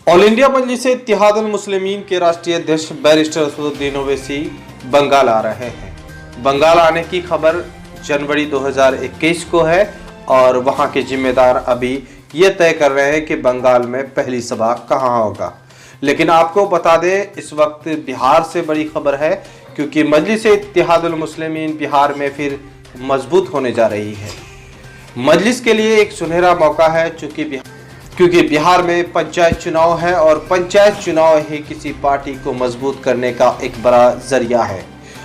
All India मजलिस इत्तेहादुल मुस्लिमीन के राष्ट्रीय अध्यक्ष बैरिस्टर असदुद्दीन ओवैसी बंगाल आ रहे हैं। बंगाल आने की खबर जनवरी 2021 को है और वहां के जिम्मेदार अभी ये तय कर रहे हैं कि बंगाल में पहली सभा कहां होगा। लेकिन आपको बता दें, इस वक्त बिहार से बड़ी खबर है, क्योंकि मजलिस इत्तेहादुल मुस्लिमीन बिहार में फिर मजबूत होने जा रही है। मजलिस के लिए एक सुनहरा मौका है, क्योंकि बिहार में पंचायत चुनाव है और पंचायत चुनाव ही किसी पार्टी को मजबूत करने का एक बड़ा जरिया है।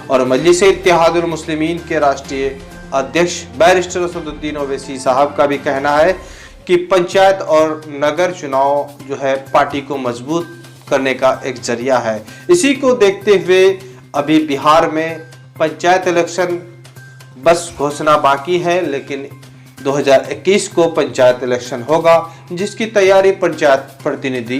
और मजलिस इत्तेहादुल मुस्लिमीन के राष्ट्रीय अध्यक्ष बैरिस्टर असदुद्दीन ओवैसी साहब का भी कहना है कि पंचायत और नगर चुनाव जो है पार्टी को मजबूत करने का एक जरिया है। इसी को देखते हुए अभी बिहार में पंचायत इलेक्शन बस घोषणा बाकी है, लेकिन 2021 को पंचायत इलेक्शन होगा, जिसकी तैयारी पंचायत प्रतिनिधि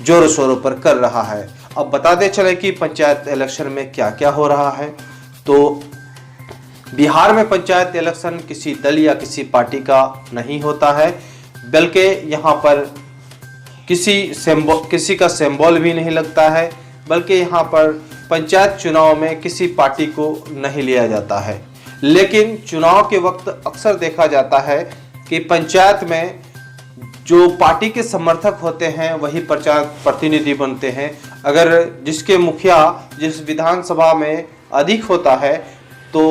जोरों शोरों पर कर रहा है। अब बताते चले कि पंचायत इलेक्शन में क्या क्या हो रहा है। तो बिहार में पंचायत इलेक्शन किसी दल या किसी पार्टी का नहीं होता है, बल्कि यहाँ पर किसी का सिंबल भी नहीं लगता है, बल्कि यहाँ पर पंचायत चुनाव में किसी पार्टी को नहीं लिया जाता है। लेकिन चुनाव के वक्त अक्सर देखा जाता है कि पंचायत में जो पार्टी के समर्थक होते हैं वही पंचायत प्रतिनिधि बनते हैं। अगर जिसके मुखिया जिस विधानसभा में अधिक होता है तो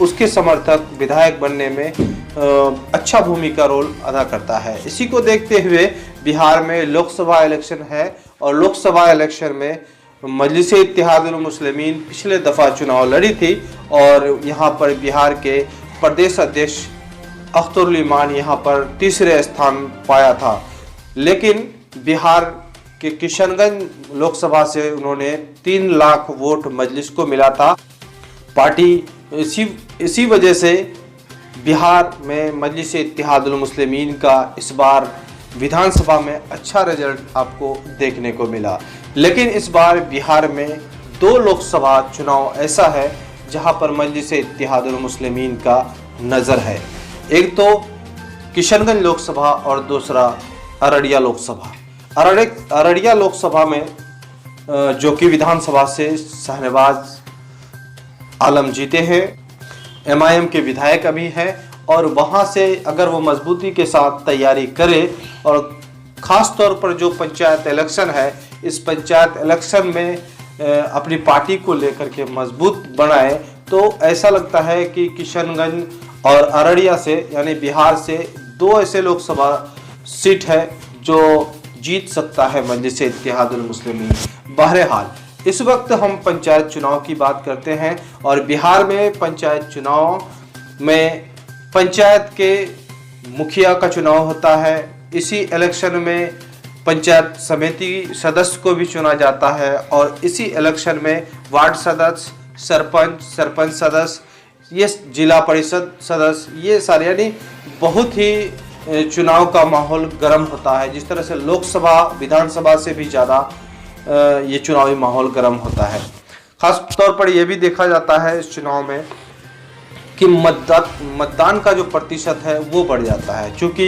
उसके समर्थक विधायक बनने में अच्छा भूमिका रोल अदा करता है। इसी को देखते हुए बिहार में लोकसभा इलेक्शन है और लोकसभा इलेक्शन में मजलिस इत्तेहादुल मुस्लिमीन पिछले दफा चुनाव लड़ी थी और यहाँ पर बिहार के प्रदेश अध्यक्ष अख्तरुल इमान यहाँ पर तीसरे स्थान पाया था। लेकिन बिहार के किशनगंज लोकसभा से उन्होंने 3 लाख वोट मजलिस को मिला था। पार्टी इसी वजह से बिहार में मजलिस इत्तेहादुल मुस्लिमीन का इस बार विधानसभा में अच्छा रिजल्ट आपको देखने को मिला। लेकिन इस बार बिहार में 2 लोकसभा चुनाव ऐसा है जहां पर मजलिस इत्तेहादुल मुस्लिमीन का नज़र है। एक तो किशनगंज लोकसभा और दूसरा अररिया लोकसभा। अररिया लोकसभा में जो कि विधानसभा से शहनवाज आलम जीते हैं, MIM के विधायक अभी हैं, और वहां से अगर वो मजबूती के साथ तैयारी करे और ख़ास तौर पर जो पंचायत इलेक्शन है, इस पंचायत इलेक्शन में अपनी पार्टी को लेकर के मजबूत बनाए, तो ऐसा लगता है कि किशनगंज और अररिया से यानी बिहार से 2 ऐसे लोकसभा सीट है जो जीत सकता है मजलिस इत्तेहादुल मुस्लिमीन। बहरहाल इस वक्त हम पंचायत चुनाव की बात करते हैं और बिहार में पंचायत चुनाव में पंचायत के मुखिया का चुनाव होता है। इसी इलेक्शन में पंचायत समिति सदस्य को भी चुना जाता है और इसी इलेक्शन में वार्ड सदस्य, सरपंच सदस्य, ये जिला परिषद सदस्य, ये सारे यानी बहुत ही चुनाव का माहौल गर्म होता है। जिस तरह से लोकसभा विधानसभा से भी ज़्यादा ये चुनावी माहौल गर्म होता है। खास तौर पर यह भी देखा जाता है इस चुनाव में कि मतदान का जो प्रतिशत है वो बढ़ जाता है, क्योंकि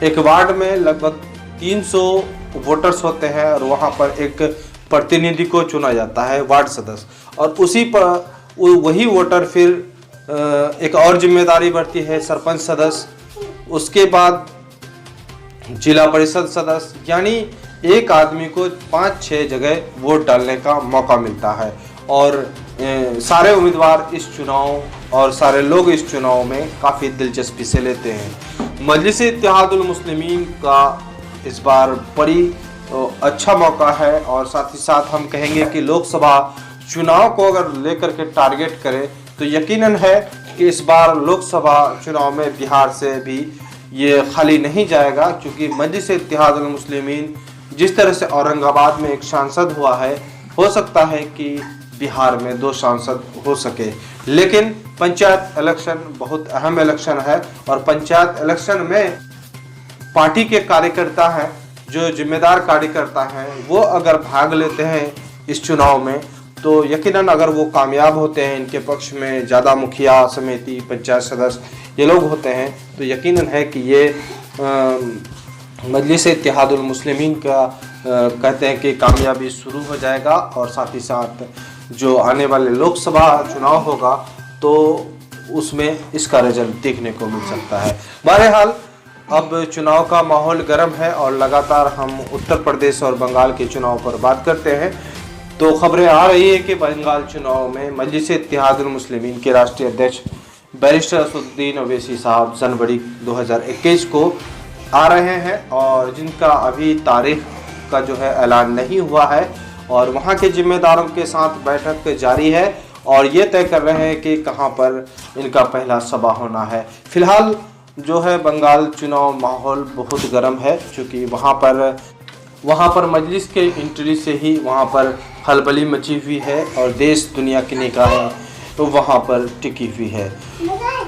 एक वार्ड में लगभग 300 वोटर्स होते हैं और वहाँ पर एक प्रतिनिधि को चुना जाता है वार्ड सदस्य, और उसी पर वही वोटर फिर एक और जिम्मेदारी बढ़ती है सरपंच सदस्य, उसके बाद जिला परिषद सदस्य, यानी एक आदमी को 5-6 जगह वोट डालने का मौका मिलता है। और सारे उम्मीदवार इस चुनाव और सारे लोग इस चुनाव में काफ़ी दिलचस्पी से लेते हैं। मजलिस इत्तेहादुल मुस्लिमीन का इस बार बड़ी अच्छा मौका है और साथ ही साथ हम कहेंगे कि लोकसभा चुनाव को अगर लेकर के टारगेट करें तो यकीनन है कि इस बार लोकसभा चुनाव में बिहार से भी ये खाली नहीं जाएगा, क्योंकि मजलिस इत्तेहादुल मुस्लिमीन जिस तरह से औरंगाबाद में एक सांसद हुआ है, हो सकता है कि बिहार में 2 सांसद हो सके। लेकिन पंचायत इलेक्शन बहुत अहम इलेक्शन है और पंचायत इलेक्शन में पार्टी के कार्यकर्ता हैं, जो जिम्मेदार कार्यकर्ता हैं, वो अगर भाग लेते हैं इस चुनाव में तो यकीनन अगर वो कामयाब होते हैं, इनके पक्ष में ज़्यादा मुखिया समिति पंचायत सदस्य ये लोग होते हैं, तो यकीनन है कि ये मजलिस इत्तेहादुल मुस्लिमीन का कहते हैं कि कामयाबी शुरू हो जाएगा और साथ ही साथ जो आने वाले लोकसभा चुनाव होगा तो उसमें इसका रिजल्ट देखने को मिल सकता है। बहरहाल अब चुनाव का माहौल गर्म है और लगातार हम उत्तर प्रदेश और बंगाल के चुनाव पर बात करते हैं तो खबरें आ रही है कि बंगाल चुनाव में मजलिस इत्तेहादुल मुस्लिमीन के राष्ट्रीय अध्यक्ष बैरिस्टर असदुद्दीन ओवैसी साहब जनवरी 2021 को आ रहे हैं और जिनका अभी तारीख का जो है ऐलान नहीं हुआ है और वहां के जिम्मेदारों के साथ बैठक जारी है और ये तय कर रहे हैं कि कहां पर इनका पहला सभा होना है। फिलहाल जो है बंगाल चुनाव माहौल बहुत गर्म है क्योंकि वहाँ पर मजलिस के एंट्री से ही वहाँ पर खलबली मची हुई है और देश दुनिया की निगाहें तो वहाँ पर टिकी हुई है।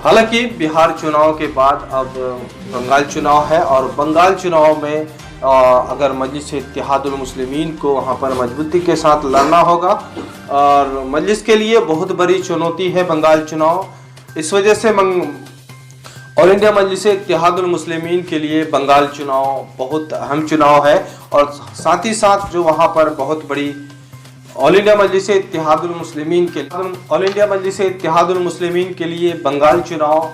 हालांकि बिहार चुनाव के बाद अब बंगाल चुनाव है और बंगाल चुनाव में अगर मजलिस इत्तेहादुल मुस्लिमीन को वहाँ पर मजबूती के साथ लड़ना होगा और मजलिस के लिए बहुत बड़ी चुनौती है बंगाल चुनाव। इस वजह से ऑल इंडिया मजलिस इत्तेहादुल मुस्लिमीन के लिए बंगाल चुनाव बहुत अहम चुनाव है और साथ ही साथ जो वहाँ पर बहुत बड़ी ऑल इंडिया मजलिस इत्तेहादुल मुस्लिमीन के लिए बंगाल चुनाव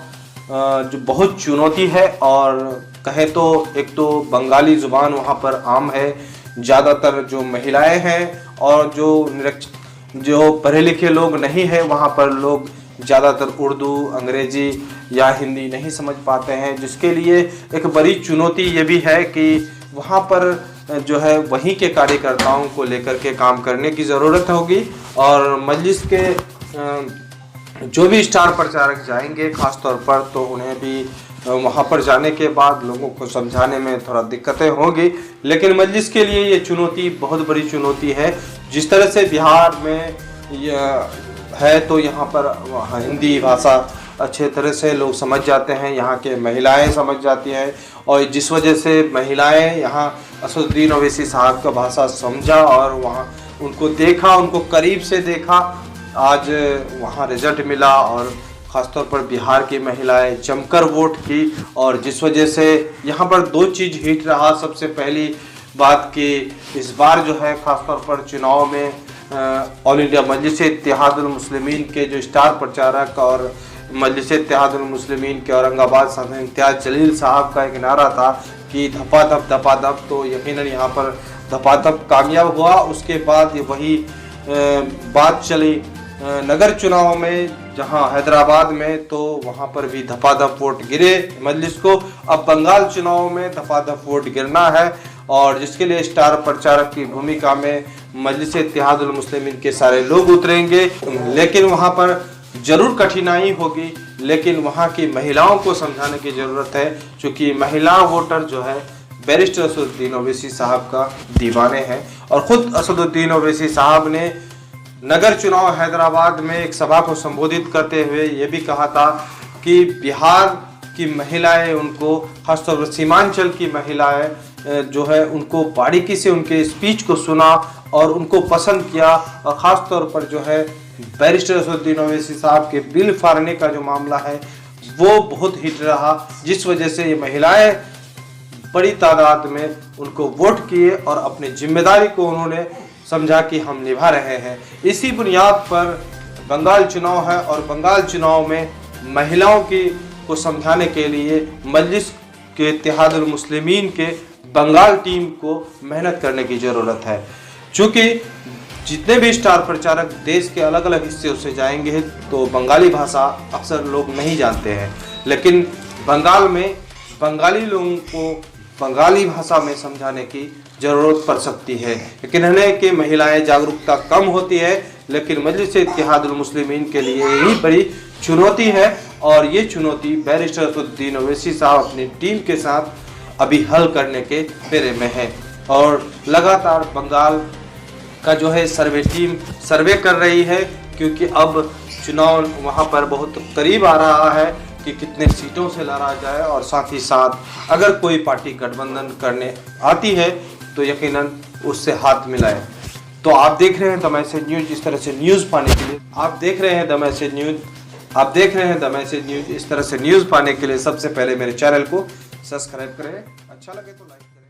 जो बहुत चुनौती है और कहे तो एक तो बंगाली ज़ुबान वहाँ पर आम है, ज़्यादातर जो महिलाएं हैं और जो पढ़े लिखे लोग नहीं है वहाँ पर लोग ज़्यादातर उर्दू, अंग्रेजी या हिंदी नहीं समझ पाते हैं, जिसके लिए एक बड़ी चुनौती ये भी है कि वहाँ पर जो है वहीं के कार्यकर्ताओं को लेकर के काम करने की ज़रूरत होगी और मजलिस के जो भी स्टार प्रचारक जाएंगे ख़ास तौर पर तो उन्हें भी वहाँ पर जाने के बाद लोगों को समझाने में थोड़ा दिक्कतें होंगी, लेकिन मजलिस के लिए ये चुनौती बहुत बड़ी चुनौती है। जिस तरह से बिहार में है तो यहाँ पर हिंदी भाषा अच्छे तरह से लोग समझ जाते हैं, यहाँ के महिलाएं समझ जाती हैं और जिस वजह से महिलाएं यहाँ असदुद्दीन ओवैसी साहब का भाषा समझा और वहाँ उनको देखा, उनको करीब से देखा। आज वहाँ रिजल्ट मिला और ख़ासतौर पर बिहार की महिलाएं जमकर वोट की और जिस वजह से यहाँ पर दो चीज़ हिट रहा। सबसे पहली बात कि इस बार जो है ख़ासतौर पर चुनाव में ऑल इंडिया मजलिस इत्तेहादुल मुस्लिमीन के जो स्टार प्रचारक और मजलिस इत्तेहादुल मुस्लिमीन के औरंगाबाद सांसद इम्तियाज़ जलील साहब का एक नारा था कि धपाधप, तो यकीनन यहाँ पर धपाधप कामयाब हुआ। उसके बाद वही बात चली नगर चुनाव में, जहां हैदराबाद में तो वहां पर भी धपाधप वोट गिरे मजलिस को। अब बंगाल चुनाव में धपाधप वोट गिरना है और जिसके लिए स्टार प्रचारक की भूमिका में मजलिस इत्तेहादुल मुस्लिमीन के सारे लोग उतरेंगे, लेकिन वहां पर जरूर कठिनाई होगी, लेकिन वहां की महिलाओं को समझाने की ज़रूरत है क्योंकि महिला वोटर जो है बैरिस्टर असदुद्दीन ओवैसी साहब का दीवाने हैं और ख़ुद असदुद्दीन ओवैसी साहब ने नगर चुनाव हैदराबाद में एक सभा को संबोधित करते हुए ये भी कहा था कि बिहार की महिलाएं उनको, खासतौर पर सीमांचल की महिलाएं जो है उनको बारीकी से उनके स्पीच को सुना और उनको पसंद किया और ख़ास तौर पर जो है बैरिस्टर असदुद्दीन ओवैसी साहब के बिल फाड़ने का जो मामला है वो बहुत हिट रहा, जिस वजह से ये महिलाएं बड़ी तादाद में उनको वोट किए और अपनी जिम्मेदारी को उन्होंने समझा कि हम निभा रहे हैं। इसी बुनियाद पर बंगाल चुनाव है और बंगाल चुनाव में महिलाओं की को समझाने के लिए मजलिस के इत्तेहादुल मुस्लिमीन के बंगाल टीम को मेहनत करने की ज़रूरत है। चूँकि जितने भी स्टार प्रचारक देश के अलग अलग हिस्सों से जाएंगे तो बंगाली भाषा अक्सर लोग नहीं जानते हैं, लेकिन बंगाल में बंगाली लोगों को बंगाली भाषा में समझाने की ज़रूरत पड़ सकती है। लेकिन है कि महिलाएं जागरूकता कम होती है, लेकिन मजलिस इत्तेहादुल मुस्लिमीन के लिए यही बड़ी चुनौती है और ये चुनौती बैरिस्टर असदुद्दीन ओवैसी साहब अपनी टीम के साथ अभी हल करने के फेरे में है और लगातार बंगाल का जो है सर्वे टीम सर्वे कर रही है क्योंकि अब चुनाव वहाँ पर बहुत करीब आ रहा है कि कितने सीटों से लड़ा जाए और साथ ही साथ अगर कोई पार्टी गठबंधन करने आती है तो यकीनन उससे हाथ मिलाए। तो आप देख रहे हैं द मैसेज न्यूज़। इस तरह से न्यूज़ पाने के लिए आप देख रहे हैं द मैसेज न्यूज़। इस तरह से न्यूज़ पाने के लिए सबसे पहले मेरे चैनल को सब्सक्राइब करें, अच्छा लगे तो लाइक करें।